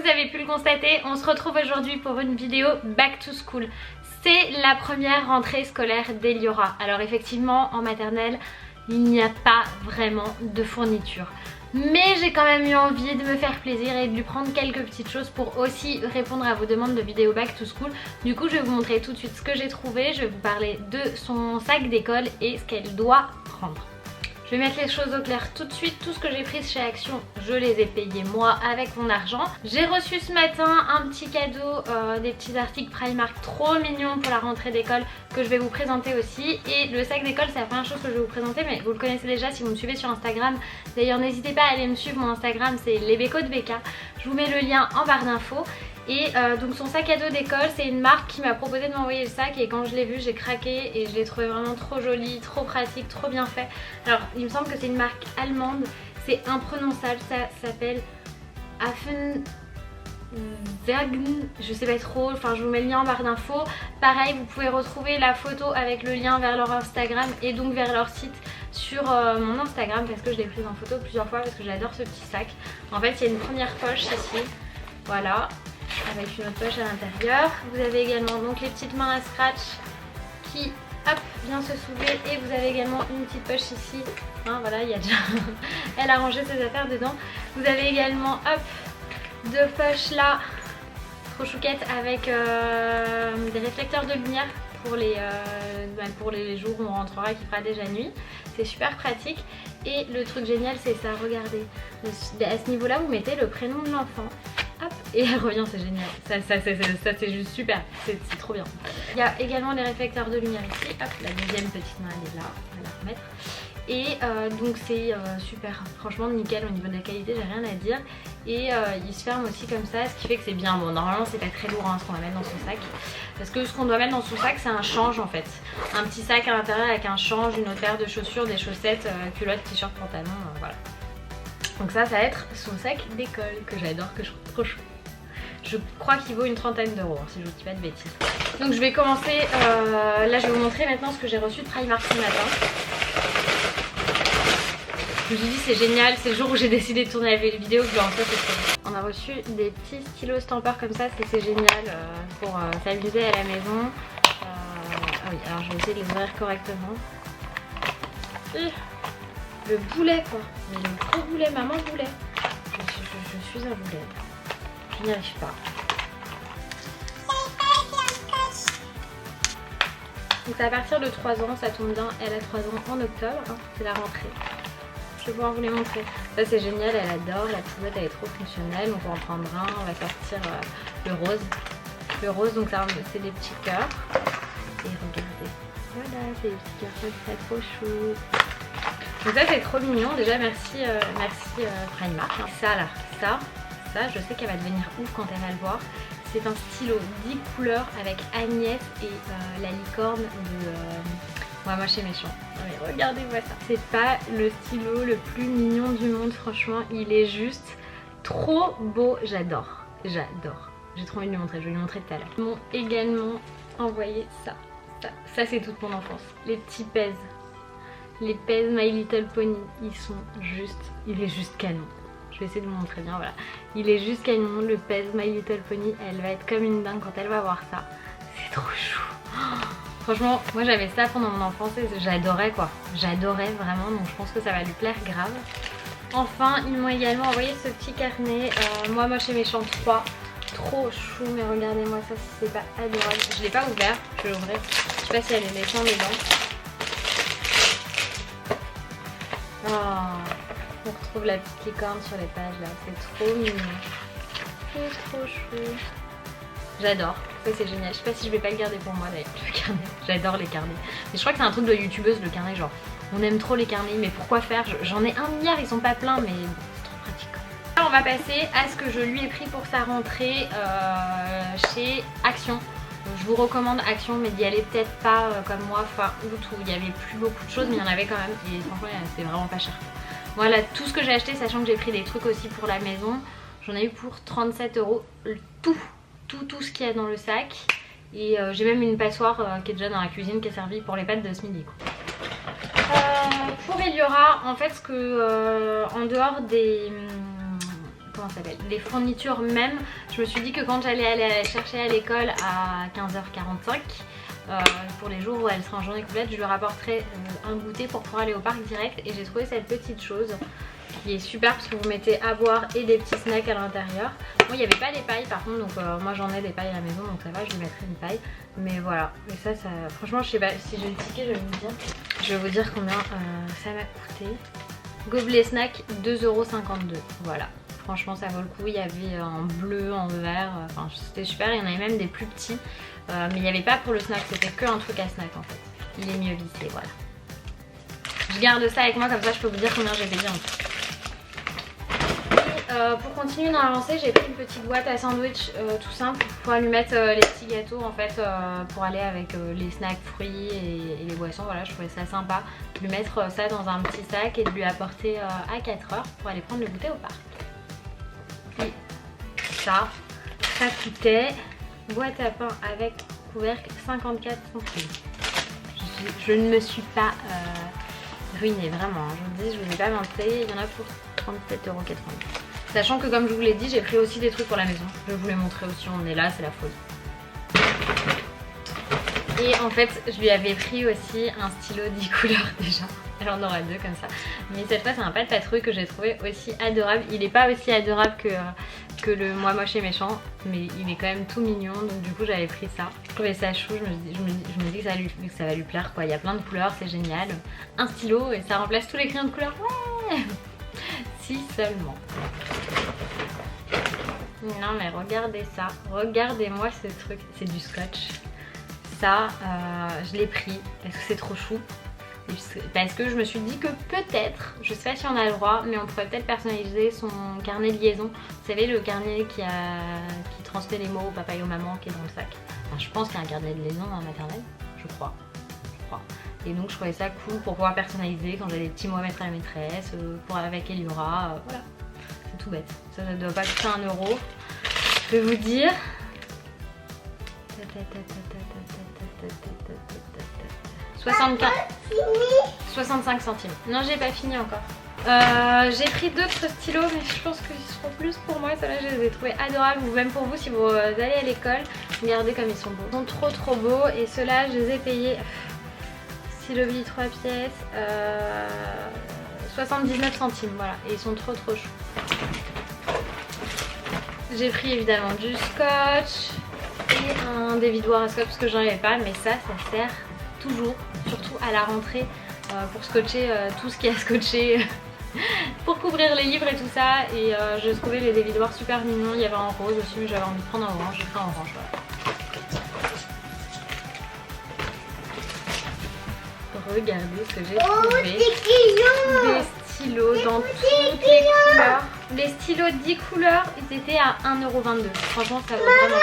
vous avez pu le constater, on se retrouve aujourd'hui pour une vidéo Back to School. C'est la première rentrée scolaire d'Eliora. Alors effectivement, en maternelle, il n'y a pas vraiment de fourniture. Mais j'ai quand même eu envie de me faire plaisir et de lui prendre quelques petites choses pour aussi répondre à vos demandes de vidéos Back to School. Du coup, je vais vous montrer tout de suite ce que j'ai trouvé. Je vais vous parler de son sac d'école et ce qu'elle doit prendre. Je vais mettre les choses au clair tout de suite. Tout ce que j'ai pris chez Action, je les ai payés moi avec mon argent. J'ai reçu ce matin un petit cadeau, des petits articles Primark trop mignons pour la rentrée d'école que je vais vous présenter aussi. Et le sac d'école, c'est la première chose que je vais vous présenter, mais vous le connaissez déjà si vous me suivez sur Instagram. D'ailleurs, n'hésitez pas à aller me suivre, mon Instagram c'est lesbecos.bk. Je vous mets le lien en barre d'infos. Et donc son sac à dos d'école, c'est une marque qui m'a proposé de m'envoyer le sac et quand je l'ai vu j'ai craqué et je l'ai trouvé vraiment trop joli, trop pratique, trop bien fait. Alors il me semble que c'est une marque allemande, c'est imprononçable, ça s'appelle Affenwergen, je sais pas trop, enfin je vous mets le lien en barre d'infos. Pareil, vous pouvez retrouver la photo avec le lien vers leur Instagram et donc vers leur site sur mon Instagram parce que je l'ai prise en photo plusieurs fois parce que j'adore ce petit sac. En fait il y a une première poche ici, voilà, avec une autre poche à l'intérieur. Vous avez également donc les petites mains à scratch qui hop vient se soulever et vous avez également une petite poche ici, hein, voilà, il y a déjà elle a rangé ses affaires dedans. Vous avez également hop deux poches là trop chouquettes avec des réflecteurs de lumière pour les jours où on rentrera qu'il fera déjà nuit. C'est super pratique et le truc génial c'est ça, regardez, à ce niveau là vous mettez le prénom de l'enfant. Hop, et elle revient, c'est génial, ça c'est juste super, c'est trop bien. Il y a également les réflecteurs de lumière ici, hop, la deuxième petite main elle est là, on va la remettre. Et donc c'est super, franchement nickel au niveau de la qualité, j'ai rien à dire. Et il se ferme aussi comme ça, ce qui fait que c'est bien. Bon, normalement c'est pas très lourd hein, ce qu'on va mettre dans son sac, parce que ce qu'on doit mettre dans son sac c'est un change en fait. Un petit sac à l'intérieur avec un change, une autre paire de chaussures, des chaussettes, culottes, t-shirt, pantalon, voilà. Donc ça va être son sac d'école que j'adore, que je trouve trop chou. Je crois qu'il vaut une trentaine d'euros si je vous dis pas de bêtises. Donc je vais commencer, là je vais vous montrer maintenant ce que j'ai reçu de Primark ce matin. Je vous ai dit c'est génial, c'est le jour où j'ai décidé de tourner la vidéo que je vais en faire cette fois. On a reçu des petits stylos stampeurs comme ça, c'est génial pour s'amuser à la maison. Ah oui, alors je vais essayer de les ouvrir correctement. Le boulet quoi, mais le gros boulet, maman boulet. Je suis un boulet. Je n'y arrive pas. Donc c'est à partir de 3 ans, ça tombe bien, elle a 3 ans en octobre, hein, c'est la rentrée. Je vais pouvoir vous les montrer. Ça c'est génial, elle adore, la petite boîte elle est trop fonctionnelle, donc on va en prendre un, on va sortir le rose. Le rose, donc c'est des petits cœurs. Et regardez, voilà, c'est des petits cœurs, c'est trop chou. Donc ça c'est trop mignon, déjà merci Primark. Ça là, ça je sais qu'elle va devenir ouf quand elle va le voir. C'est un stylo 10 couleurs avec Agnès et la licorne de moi chez Méchant. Mais regardez-moi ça. C'est pas le stylo le plus mignon du monde, franchement, il est juste trop beau, j'adore. J'adore. J'ai trop envie de lui montrer, je vais lui montrer tout à l'heure. Ils m'ont également envoyé ça. Ça c'est toute mon enfance. Les petits pèses. Les pèses My Little Pony, il est juste canon. Je vais essayer de vous montrer bien, voilà. Il est juste canon, le pèse My Little Pony, elle va être comme une dingue quand elle va voir ça. C'est trop chou. Oh, franchement, moi j'avais ça pendant mon enfance et j'adorais quoi. J'adorais vraiment, donc je pense que ça va lui plaire grave. Enfin, ils m'ont également envoyé ce petit carnet, moi moche et méchant 3. Trop chou, mais regardez-moi ça, si c'est pas adorable. Je l'ai pas ouvert, je vais l'ouvrir. Je sais pas si elle est méchante dedans. Oh, on retrouve la petite licorne sur les pages là, c'est trop mignon. C'est trop chou. J'adore, ça c'est génial. Je sais pas si je vais pas le garder pour moi d'ailleurs, le carnet. J'adore les carnets. Mais je crois que c'est un truc de youtubeuse le carnet, genre on aime trop les carnets, mais pourquoi faire? J'en ai un milliard, ils sont pas pleins, mais c'est trop pratique. Là on va passer à ce que je lui ai pris pour sa rentrée chez Action. Je vous recommande Action, mais d'y aller peut-être pas comme moi fin août où il y avait plus beaucoup de choses, mais il y en avait quand même et franchement c'était vraiment pas cher. Voilà tout ce que j'ai acheté, sachant que j'ai pris des trucs aussi pour la maison. J'en ai eu pour 37 €, tout ce qu'il y a dans le sac. Et j'ai même une passoire qui est déjà dans la cuisine qui est servie pour les pâtes de ce midi quoi. Pour Eliora, en fait ce que en dehors des comment ça s'appelle, les fournitures même. Je me suis dit que quand j'allais aller chercher à l'école à 15h45, pour les jours où elle sera en journée complète, je lui rapporterai un goûter pour pouvoir aller au parc direct. Et j'ai trouvé cette petite chose qui est super parce que vous mettez à boire et des petits snacks à l'intérieur. Bon, il n'y avait pas les pailles par contre, donc moi j'en ai des pailles à la maison, donc ça va, je lui mettrai une paille. Mais voilà, et ça franchement je sais pas, si j'ai le ticket je vais vous dire combien ça m'a coûté. Gobelet snack 2,52 €, voilà. Franchement ça vaut le coup, il y avait en bleu, en vert, enfin c'était super, il y en avait même des plus petits. Mais il n'y avait pas pour le snack, c'était que un truc à snack en fait. Il est mieux vissé, voilà. Je garde ça avec moi comme ça je peux vous dire combien j'ai payé en tout. Pour continuer dans l'avancée, j'ai pris une petite boîte à sandwich tout simple pour pouvoir lui mettre les petits gâteaux en fait pour aller avec les snacks fruits et les boissons. Voilà, je trouvais ça sympa de lui mettre ça dans un petit sac et de lui apporter à 4h pour aller prendre le goûter au parc. Et ça coûtait boîte à pain avec couvercle 54 centimes. Je ne me suis pas ruinée vraiment, je vous dis, je vous ai pas menté, il y en a pour 37,90 €. Sachant que comme je vous l'ai dit, j'ai pris aussi des trucs pour la maison. Je vais vous les montrer aussi, on est là, c'est la folie. Et en fait, je lui avais pris aussi un stylo 10 couleurs déjà. Elle en aura 2 comme ça. Mais cette fois, c'est un pâte patrouille que j'ai trouvé aussi adorable. Il n'est pas aussi adorable que le Moi Moche et Méchant, mais il est quand même tout mignon. Donc du coup, j'avais pris ça. Je trouvais ça chou, je me dis que ça va lui plaire quoi. Il y a plein de couleurs, c'est génial. Un stylo et ça remplace tous les crayons de couleur. Ouais! Si seulement. Non mais regardez ça, regardez-moi ce truc, c'est du scotch. Ça, je l'ai pris parce que c'est trop chou. Parce que je me suis dit que peut-être, je sais pas si on a le droit, mais on pourrait peut-être personnaliser son carnet de liaison. Vous savez, le carnet qui transmet les mots au papa et aux mamans qui est dans le sac. Enfin, je pense qu'il y a un carnet de liaison dans la maternelle, je crois. Et donc je trouvais ça cool pour pouvoir personnaliser quand j'ai des petits mots à mettre à la maîtresse, avec Eliora, voilà. C'est tout bête. Ça ne doit pas coûter 1 €. Je vais vous dire. 65 centimes. Non, j'ai pas fini encore. J'ai pris d'autres stylos, mais je pense qu'ils seront plus pour moi. Ceux-là, je les ai trouvés adorables, ou même pour vous si vous allez à l'école. Regardez comme ils sont beaux. Ils sont trop beaux. Et ceux-là, je les ai payés. Stylo Billy 3 pièces. 79 centimes, voilà. Et ils sont trop choux. J'ai pris évidemment du scotch et un dévidoir à scotch parce que j'en avais pas, mais ça sert toujours, surtout à la rentrée, pour scotcher tout ce qui a scotché, pour couvrir les livres et tout ça. Et je trouvais les dévidoirs super mignons. Il y avait en rose aussi, mais j'avais envie de prendre un orange. J'ai pris un orange, voilà. Regardez ce que j'ai trouvé. Des stylos dans toutes les couleurs. Les stylos 10 couleurs, ils étaient à 1,22 €. Franchement, ça vaut vraiment.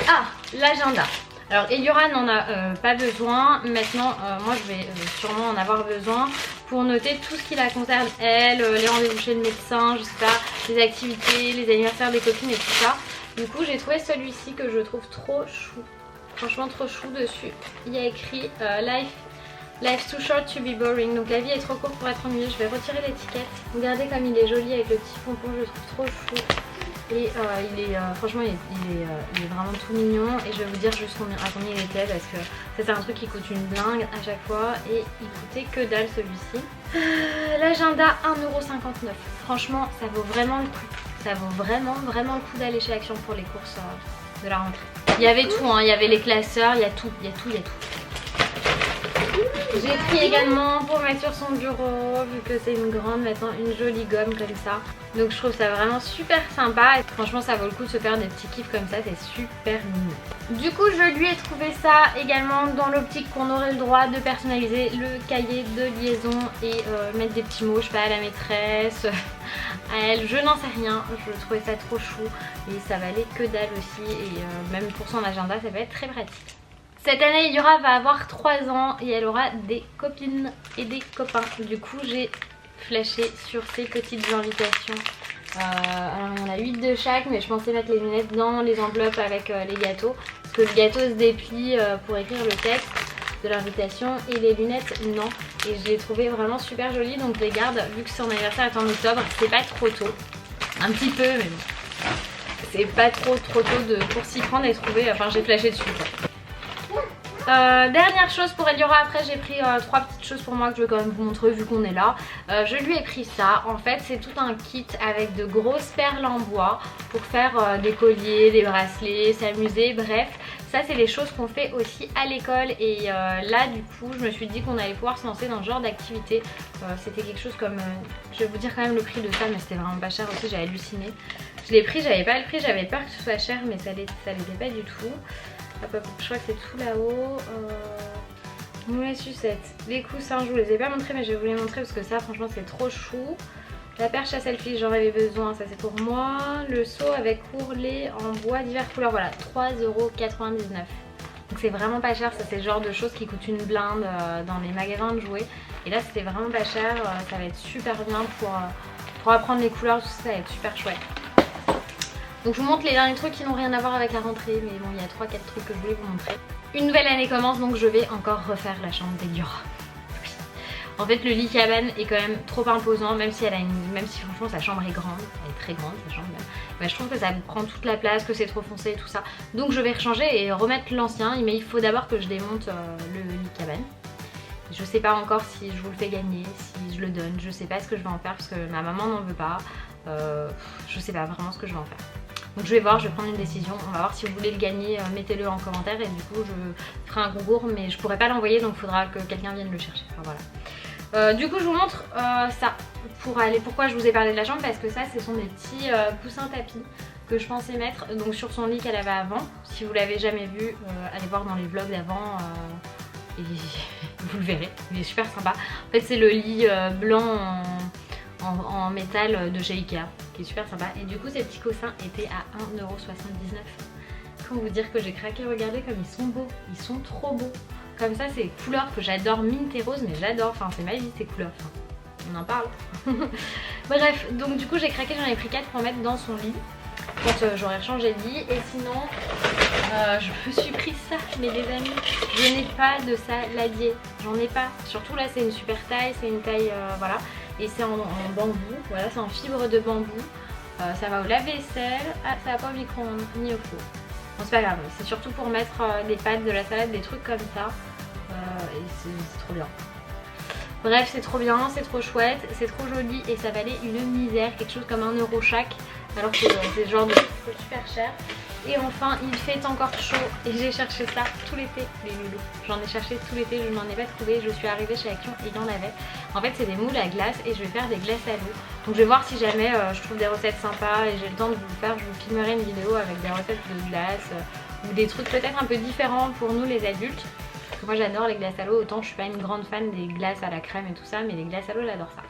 Ah, l'agenda. Alors, Eliora n'en a pas besoin. Maintenant, moi, je vais sûrement en avoir besoin pour noter tout ce qui la concerne, elle, les rendez-vous chez le médecin, je sais pas, les activités, les anniversaires des copines et tout ça. Du coup, j'ai trouvé celui-ci que je trouve trop chou. Franchement, trop chou dessus. Il y a écrit Life's too short to be boring. Donc la vie est trop courte pour être ennuyée. Je vais retirer l'étiquette. Regardez comme il est joli avec le petit pompon. Je le trouve trop chou. Et franchement il est vraiment tout mignon. Et je vais vous dire juste à combien il était, parce que ça c'est un truc qui coûte une blingue à chaque fois. Et il coûtait que dalle celui-ci. L'agenda 1,59 €. Franchement ça vaut vraiment le coup. Ça vaut vraiment le coup d'aller chez Action pour les courses de la rentrée. Il y avait tout, hein. Il y avait les classeurs, il y a tout. J'ai pris également pour mettre sur son bureau, vu que c'est une grande, maintenant une jolie gomme comme ça. Donc je trouve ça vraiment super sympa et franchement ça vaut le coup de se faire des petits kiffs comme ça, c'est super mignon. Du coup je lui ai trouvé ça également dans l'optique qu'on aurait le droit de personnaliser le cahier de liaison et mettre des petits mots, je sais pas, à la maîtresse, à elle, je n'en sais rien. Je trouvais ça trop chou et ça valait que dalle aussi, et même pour son agenda ça va être très pratique. Cette année, Eliora va avoir 3 ans et elle aura des copines et des copains. Du coup, j'ai flashé sur ces petites invitations. Alors, il y en a 8 de chaque, mais je pensais mettre les lunettes dans les enveloppes avec les gâteaux. Parce que le gâteau se déplie pour écrire le texte de l'invitation et les lunettes, non. Et je l'ai trouvé vraiment super joli, donc je les garde. Vu que son anniversaire est en octobre, c'est pas trop tôt. Un petit peu, mais bon. C'est pas trop tôt pour s'y prendre et trouver. Enfin, j'ai flashé dessus quoi. Dernière chose pour Eliora, après j'ai pris 3 petites choses pour moi que je vais quand même vous montrer vu qu'on est là. Je lui ai pris ça, en fait c'est tout un kit avec de grosses perles en bois pour faire des colliers, des bracelets, s'amuser, bref. Ça c'est les choses qu'on fait aussi à l'école et là du coup je me suis dit qu'on allait pouvoir se lancer dans ce genre d'activité. C'était quelque chose comme, je vais vous dire quand même le prix de ça mais c'était vraiment pas cher aussi, j'ai halluciné. Je l'ai pris, j'avais pas le prix, j'avais peur que ce soit cher mais ça l'était pas du tout. Hop, hop, je crois que c'est tout là-haut. Moulin sucette. Les coussins, je vous les ai pas montrés mais je vais vous les montrer parce que ça franchement c'est trop chou. La perche à selfie, j'en avais besoin, ça c'est pour moi. Le seau avec ourlet en bois diverses couleurs, voilà, 3,99 €. Donc c'est vraiment pas cher, ça c'est le genre de choses qui coûtent une blinde dans les magasins de jouets. Et là c'était vraiment pas cher, ça va être super bien pour apprendre les couleurs, tout ça, ça va être super chouette. Donc je vous montre les derniers trucs qui n'ont rien à voir avec la rentrée, mais bon il y a 3-4 trucs que je voulais vous montrer. Une nouvelle année commence donc je vais encore refaire la chambre d'Eliora. Oui. En fait le lit cabane est quand même trop imposant, même si franchement sa chambre est grande, elle est très grande sa chambre même. Mais je trouve que ça prend toute la place, que c'est trop foncé et tout ça. Donc je vais rechanger et remettre l'ancien, mais il faut d'abord que je démonte le lit cabane. Je sais pas encore si je vous le fais gagner, si je le donne, je sais pas ce que je vais en faire parce que ma maman n'en veut pas. Je sais pas vraiment ce que je vais en faire. Donc je vais voir, je vais prendre une décision, on va voir si vous voulez le gagner, mettez-le en commentaire et du coup je ferai un concours mais je pourrai pas l'envoyer donc il faudra que quelqu'un vienne le chercher, enfin voilà. Du coup je vous montre ça, pourquoi je vous ai parlé de la chambre, parce que ça ce sont des petits coussins tapis que je pensais mettre donc sur son lit qu'elle avait avant. Si vous l'avez jamais vu, allez voir dans les vlogs d'avant et vous le verrez, il est super sympa. En fait c'est le lit blanc en métal de chez Ikea qui est super sympa et du coup ces petits coussins étaient à 1,79 €. Comment vous dire que j'ai craqué, regardez comme ils sont beaux, ils sont trop beaux. Comme ça c'est couleurs que j'adore, mint et rose mais j'adore, enfin c'est ma vie ces couleurs, enfin, on en parle. Bref, donc du coup j'ai craqué, j'en ai pris 4 pour mettre dans son lit quand j'aurai changé de lit et sinon je me suis pris ça mais les amis, je n'ai pas de saladier, j'en ai pas, surtout là c'est une super taille, c'est une taille voilà. Et c'est en bambou, voilà, c'est en fibre de bambou. Ça va au lave-vaisselle. Ah, ça va pas au micro-ondes ni au four. Bon, c'est pas grave, c'est surtout pour mettre des pâtes, de la salade, des trucs comme ça. Et c'est trop bien. Bref, c'est trop bien, c'est trop chouette, c'est trop joli et ça valait une misère, quelque chose comme 1 € chaque. Alors que c'est ce genre de truc super cher. Et enfin il fait encore chaud et j'ai cherché ça tout l'été, les loulous. J'en ai cherché tout l'été, je n'en ai pas trouvé, je suis arrivée chez Action et il y en avait. En fait c'est des moules à glace et je vais faire des glaces à l'eau. Donc je vais voir si jamais je trouve des recettes sympas et j'ai le temps de vous le faire, je vous filmerai une vidéo avec des recettes de glace ou des trucs peut-être un peu différents pour nous les adultes. Parce que moi j'adore les glaces à l'eau, autant je suis pas une grande fan des glaces à la crème et tout ça, mais les glaces à l'eau j'adore ça.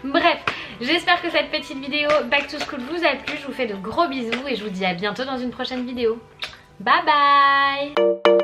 Bref, j'espère que cette petite vidéo Back to School vous a plu, je vous fais de gros bisous et je vous dis à bientôt dans une prochaine vidéo. Bye bye.